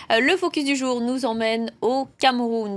Le focus du jour nous emmène au Cameroun.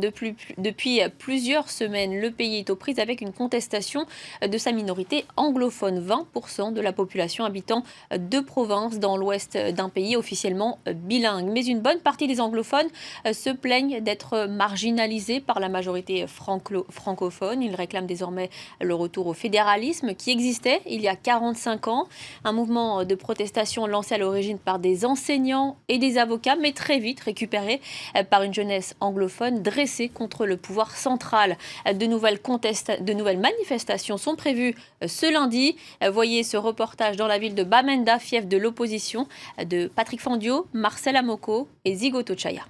Depuis plusieurs semaines, le pays est aux prises avec une contestation de sa minorité anglophone. 20% de la population habitant deux provinces dans l'ouest d'un pays officiellement bilingue. Mais une bonne partie des anglophones se plaignent d'être marginalisés par la majorité francophone. Ils réclament désormais le retour au fédéralisme qui existait il y a 45 ans. Un mouvement de protestation lancé à l'origine par des enseignants et des avocats, mais très vite récupéré par une jeunesse anglophone dressée contre le pouvoir central. De nouvelles manifestations sont prévues ce lundi. Voyez ce reportage dans la ville de Bamenda, fief de l'opposition, de Patrick Fandio, Marcel Amoko et Zigoto Chaya.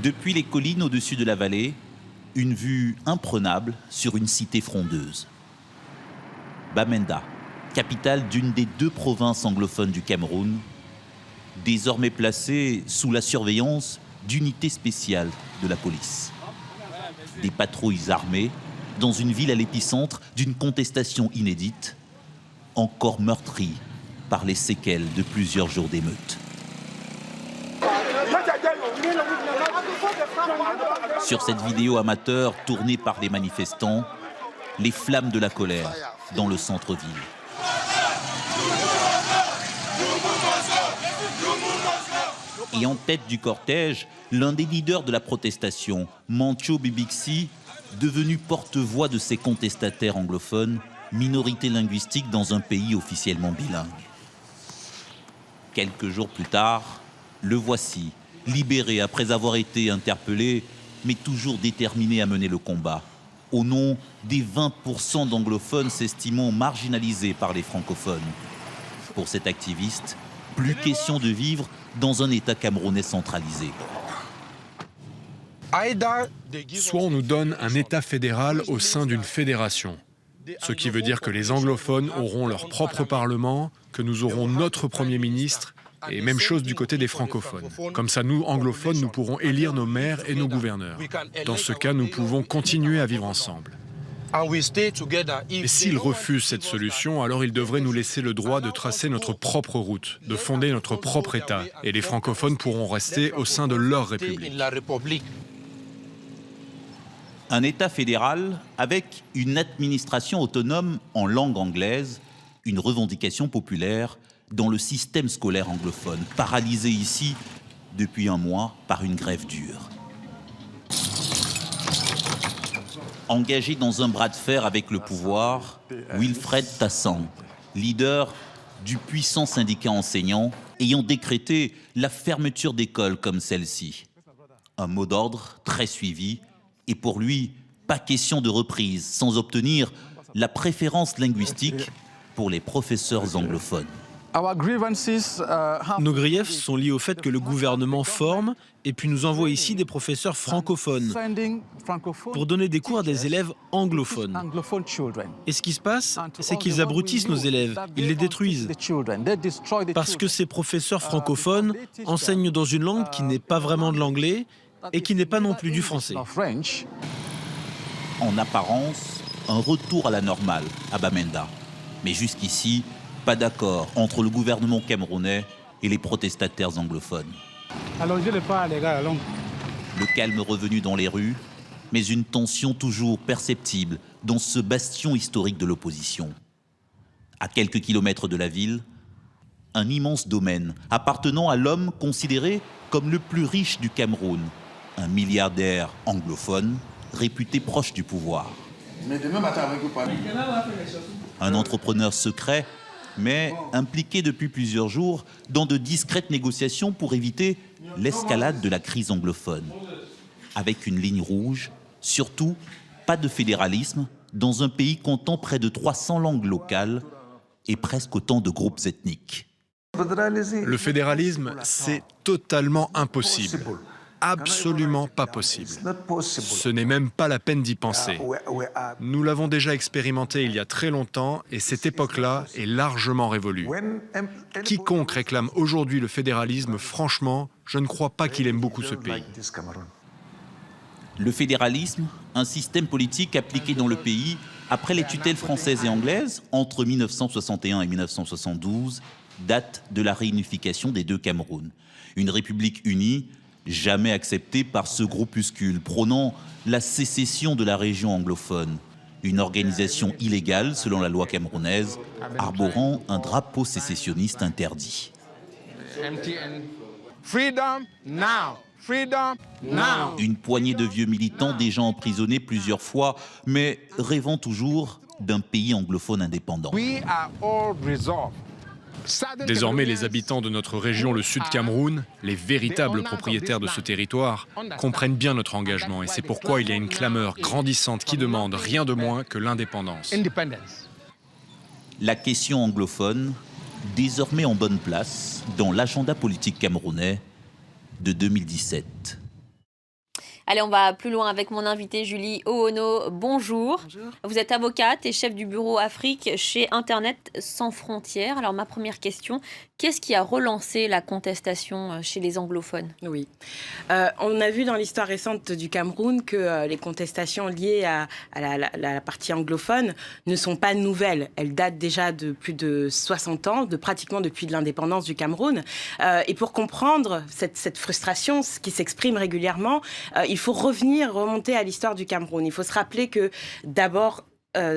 Depuis les collines au-dessus de la vallée, une vue imprenable sur une cité frondeuse. Bamenda, capitale d'une des deux provinces anglophones du Cameroun, désormais placée sous la surveillance d'unités spéciales de la police. Des patrouilles armées dans une ville à l'épicentre d'une contestation inédite, encore meurtrie par les séquelles de plusieurs jours d'émeutes. Sur cette vidéo amateur tournée par les manifestants, les flammes de la colère dans le centre-ville. Et en tête du cortège, l'un des leaders de la protestation, Mancho Bibixi, devenu porte-voix de ces contestataires anglophones, minorité linguistique dans un pays officiellement bilingue. Quelques jours plus tard, le voici, libéré après avoir été interpellé, mais toujours déterminé à mener le combat, au nom des 20% d'anglophones s'estimant marginalisés par les francophones. Pour cet activiste, plus question de vivre dans un État camerounais centralisé. Soit on nous donne un État fédéral au sein d'une fédération, ce qui veut dire que les anglophones auront leur propre parlement, que nous aurons notre Premier ministre, et même chose du côté des francophones. Comme ça, nous, anglophones, nous pourrons élire nos maires et nos gouverneurs. Dans ce cas, nous pouvons continuer à vivre ensemble. Et s'ils refusent cette solution, alors ils devraient nous laisser le droit de tracer notre propre route, de fonder notre propre État. Et les francophones pourront rester au sein de leur république. Un État fédéral avec une administration autonome en langue anglaise, une revendication populaire dans le système scolaire anglophone, paralysé ici depuis un mois par une grève dure. Engagé dans un bras de fer avec le pouvoir, Wilfred Tassang, leader du puissant syndicat enseignant, ayant décrété la fermeture d'écoles comme celle-ci. Un mot d'ordre très suivi, et pour lui, pas question de reprise sans obtenir la préférence linguistique pour les professeurs anglophones. Nos griefs sont liés au fait que le gouvernement forme et puis nous envoie ici des professeurs francophones pour donner des cours à des élèves anglophones. Et ce qui se passe, c'est qu'ils abrutissent nos élèves, ils les détruisent. Parce que ces professeurs francophones enseignent dans une langue qui n'est pas vraiment de l'anglais et qui n'est pas non plus du français. En apparence, un retour à la normale à Bamenda. Mais jusqu'ici, pas d'accord entre le gouvernement camerounais et les protestataires anglophones. Allongez le pas, les gars, allons. Le calme revenu dans les rues, mais une tension toujours perceptible dans ce bastion historique de l'opposition. À quelques kilomètres de la ville, un immense domaine appartenant à l'homme considéré comme le plus riche du Cameroun, un milliardaire anglophone réputé proche du pouvoir. Un entrepreneur secret, mais impliqué depuis plusieurs jours dans de discrètes négociations pour éviter l'escalade de la crise anglophone. Avec une ligne rouge, surtout pas de fédéralisme dans un pays comptant près de 300 langues locales et presque autant de groupes ethniques. Le fédéralisme, c'est totalement impossible. Absolument pas possible. Ce n'est même pas la peine d'y penser. Nous l'avons déjà expérimenté il y a très longtemps et cette époque-là est largement révolue. Quiconque réclame aujourd'hui le fédéralisme, franchement, je ne crois pas qu'il aime beaucoup ce pays. Le fédéralisme, un système politique appliqué dans le pays après les tutelles françaises et anglaises entre 1961 et 1972, date de la réunification des deux Camerouns. Une république unie jamais acceptée par ce groupuscule, prônant la sécession de la région anglophone. Une organisation illégale selon la loi camerounaise, arborant un drapeau sécessionniste interdit. Freedom now! Freedom now! Une poignée de vieux militants déjà emprisonnés plusieurs fois, mais rêvant toujours d'un pays anglophone indépendant. We are all resolved. Désormais, les habitants de notre région, le Sud Cameroun, les véritables propriétaires de ce territoire, comprennent bien notre engagement et c'est pourquoi il y a une clameur grandissante qui demande rien de moins que l'indépendance. La question anglophone, désormais en bonne place dans l'agenda politique camerounais de 2017. Allez, on va plus loin avec mon invitée Julie Oono. Bonjour. Bonjour. Vous êtes avocate et chef du bureau Afrique chez Internet sans frontières. Alors ma première question, qu'est-ce qui a relancé la contestation chez les anglophones ? Oui. On a vu dans l'histoire récente du Cameroun que les contestations liées à la partie anglophone ne sont pas nouvelles. Elles datent déjà de plus de 60 ans, pratiquement depuis l'indépendance du Cameroun. Et pour comprendre cette frustration qui s'exprime régulièrement, il faut remonter à l'histoire du Cameroun. Il faut se rappeler que d'abord,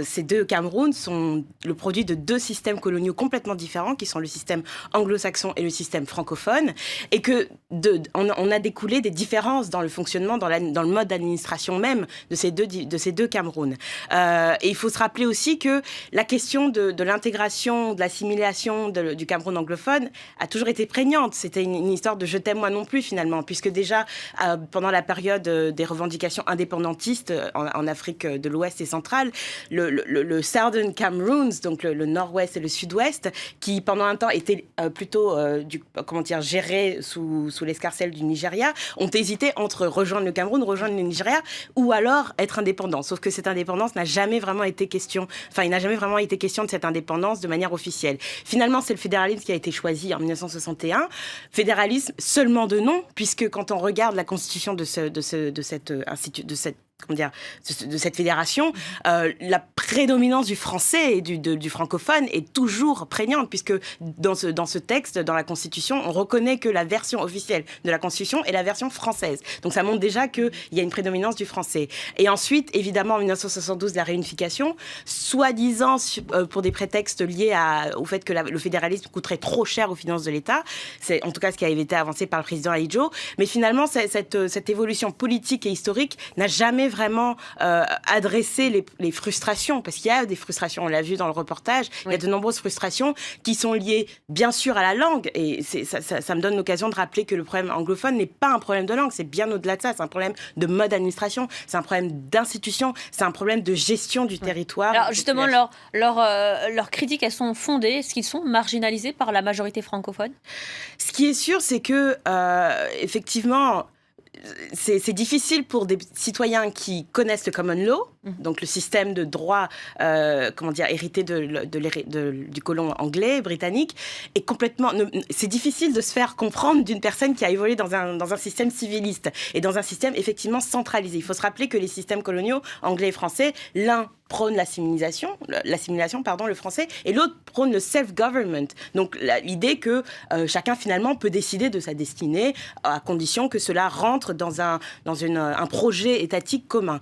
ces deux Camerouns sont le produit de deux systèmes coloniaux complètement différents, qui sont le système anglo-saxon et le système francophone, et que on a découlé des différences dans le fonctionnement, dans le mode d'administration même de ces deux Camerouns. Et il faut se rappeler aussi que la question de l'intégration, de l'assimilation du Cameroun anglophone a toujours été prégnante. C'était une histoire de « je t'aime moi non plus » finalement, puisque déjà pendant la période des revendications indépendantistes en Afrique de l'Ouest et centrale, le Southern Cameroons, donc le nord-ouest et le sud-ouest, qui pendant un temps étaient plutôt gérés sous l'escarcelle du Nigeria, ont hésité entre rejoindre le Cameroun, rejoindre le Nigeria, ou alors être indépendants. Sauf que cette indépendance n'a jamais vraiment été question. Enfin, il n'a jamais vraiment été question de cette indépendance de manière officielle. Finalement, c'est le fédéralisme qui a été choisi en 1961. Fédéralisme seulement de nom, puisque quand on regarde la constitution de cette fédération, la prédominance du français et du francophone est toujours prégnante, puisque dans ce texte, dans la Constitution, on reconnaît que la version officielle de la Constitution est la version française. Donc ça montre déjà qu'il y a une prédominance du français. Et ensuite, évidemment, en 1972, la réunification, soi-disant pour des prétextes liés au fait que le fédéralisme coûterait trop cher aux finances de l'État. C'est en tout cas ce qui avait été avancé par le président Ahidjo. Mais finalement, cette évolution politique et historique n'a jamais vraiment adresser les frustrations, parce qu'il y a des frustrations, on l'a vu dans le reportage, oui. Il y a de nombreuses frustrations qui sont liées bien sûr à la langue, et ça me donne l'occasion de rappeler que le problème anglophone n'est pas un problème de langue, c'est bien au-delà de ça, c'est un problème de mode d'administration, c'est un problème d'institution, c'est un problème de gestion du territoire. Alors justement, leurs critiques, elles sont fondées, est-ce qu'ils sont marginalisés par la majorité francophone ? Ce qui est sûr, c'est que effectivement, c'est difficile pour des citoyens qui connaissent le common law, donc le système de droit hérité du colon anglais, britannique, et complètement... C'est difficile de se faire comprendre d'une personne qui a évolué dans un système civiliste et dans un système effectivement centralisé. Il faut se rappeler que les systèmes coloniaux anglais et français, l'un prône l'assimilation, le français, et l'autre prône le self-government. Donc l'idée que chacun finalement peut décider de sa destinée à condition que cela rentre dans un projet étatique commun.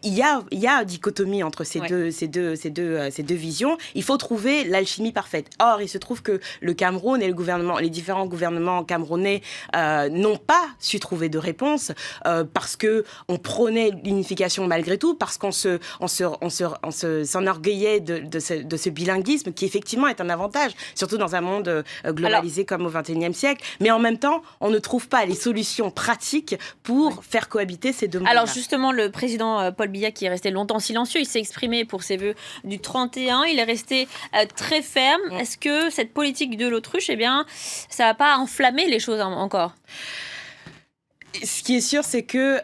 Il y a dichotomie entre ces deux visions. Il faut trouver l'alchimie parfaite. Or, il se trouve que le Cameroun et les différents gouvernements camerounais n'ont pas su trouver de réponse parce que on prônait l'unification malgré tout, parce qu'on s'enorgueillait de ce bilinguisme qui effectivement est un avantage, surtout dans un monde globalisé comme au XXIe siècle. Mais en même temps, on ne trouve pas les solutions pratiques pour faire cohabiter ces deux mondes. Alors justement, le président Paul Biya, qui est resté longtemps silencieux, il s'est exprimé pour ses vœux du 31, il est resté très ferme. Est-ce que cette politique de l'autruche, ça ne va pas enflammer les choses encore ? Ce qui est sûr, c'est que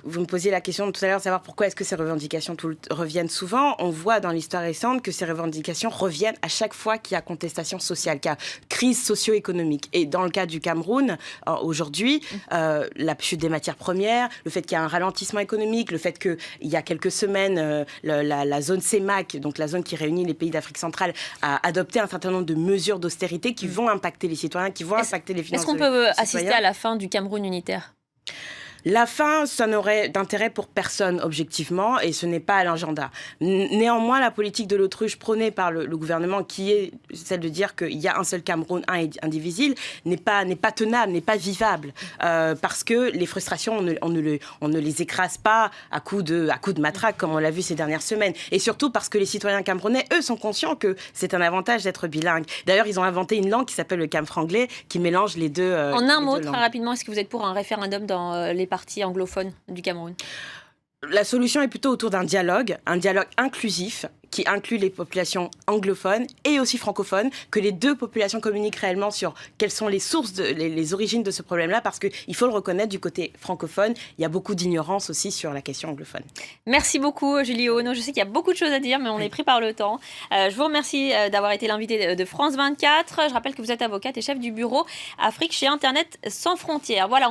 vous me posiez la question tout à l'heure de savoir pourquoi est-ce que ces revendications reviennent souvent. On voit dans l'histoire récente que ces revendications reviennent à chaque fois qu'il y a contestation sociale, qu'il y a crise socio-économique. Et dans le cas du Cameroun, aujourd'hui, la chute des matières premières, le fait qu'il y a un ralentissement économique, le fait qu'il y a quelques semaines, la zone CEMAC, donc la zone qui réunit les pays d'Afrique centrale, a adopté un certain nombre de mesures d'austérité qui vont impacter les citoyens, qui vont impacter les finances. Est-ce qu'on peut assister à la fin du Cameroun unitaire ? La fin, ça n'aurait d'intérêt pour personne, objectivement, et ce n'est pas à l'agenda. Néanmoins, la politique de l'autruche prônée par le gouvernement, qui est celle de dire qu'il y a un seul Cameroun, un et indivisible, n'est pas tenable, n'est pas vivable. Parce que les frustrations, on ne les écrase pas à coups de matraque, comme on l'a vu ces dernières semaines. Et surtout parce que les citoyens camerounais, eux, sont conscients que c'est un avantage d'être bilingue. D'ailleurs, ils ont inventé une langue qui s'appelle le camfranglais, qui mélange les deux. En un mot, très rapidement, est-ce que vous êtes pour un référendum dans les parties anglophones du Cameroun ? La solution est plutôt autour d'un dialogue inclusif qui inclut les populations anglophones et aussi francophones, que les deux populations communiquent réellement sur quelles sont les sources, les origines de ce problème-là, parce qu'il faut le reconnaître, du côté francophone, il y a beaucoup d'ignorance aussi sur la question anglophone. Merci beaucoup, Julie Ono. Je sais qu'il y a beaucoup de choses à dire, mais on est pris par le temps. Je vous remercie d'avoir été l'invitée de France 24. Je rappelle que vous êtes avocate et chef du bureau Afrique chez Internet sans frontières. Voilà.